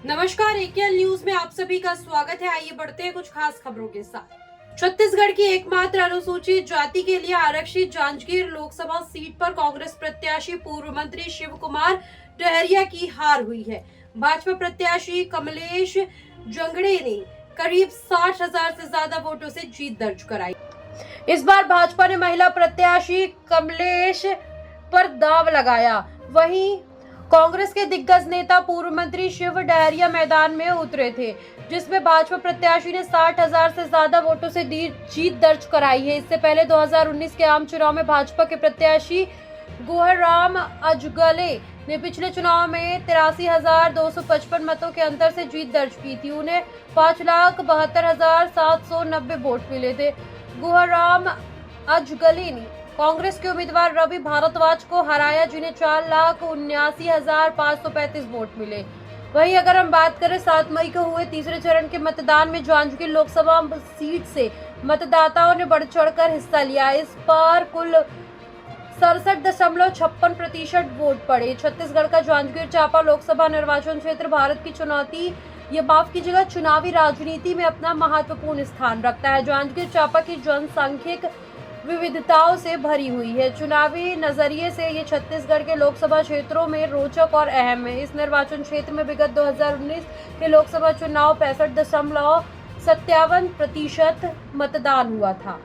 नमस्कार, एकेएल न्यूज में आप सभी का स्वागत है। आइए बढ़ते हैं कुछ खास खबरों के साथ। छत्तीसगढ़ की एकमात्र अनुसूचित जाति के लिए आरक्षित जांजगीर लोकसभा सीट पर कांग्रेस प्रत्याशी पूर्व मंत्री शिव कुमार डहरिया की हार हुई है। भाजपा प्रत्याशी कमलेश जंगड़े ने करीब 60,000 से ज्यादा वोटों से जीत दर्ज कराई। इस बार भाजपा ने महिला प्रत्याशी कमलेश पर दाव लगाया। वहीं कांग्रेस के दिग्गज नेता पूर्व मंत्री शिव डहरिया मैदान में उतरे थे, जिसमें भाजपा प्रत्याशी ने 60,000 से ज्यादा वोटों से जीत दर्ज कराई है। इससे पहले 2019 के आम चुनाव में भाजपा के प्रत्याशी गुहराम अजगले ने पिछले चुनाव में 83,255 मतों के अंतर से जीत दर्ज की थी। उन्हें 5,72,790 वोट मिले थे। गुहराम अजगले ने कांग्रेस के उम्मीदवार रवि भारद्वाज को हराया, जिन्हें 4,79,535 वोट मिले। वहीं अगर हम बात करें 7 मई को हुए तीसरे चरण के मतदान में जांजगीर लोकसभा सीट से मतदाताओं ने बढ़ चढ़कर हिस्सा लिया। इस पर कुल 67.56% वोट पड़े। छत्तीसगढ़ का जांजगीर चांपा लोकसभा निर्वाचन क्षेत्र भारत की चुनावी राजनीति में अपना महत्वपूर्ण स्थान रखता है। जांजगीर चांपा की जनसांख्यिक विविधताओं से भरी हुई है। चुनावी नजरिए से ये छत्तीसगढ़ के लोकसभा क्षेत्रों में रोचक और अहम है। इस निर्वाचन क्षेत्र में विगत 2019 के लोकसभा चुनाव 65.57% मतदान हुआ था।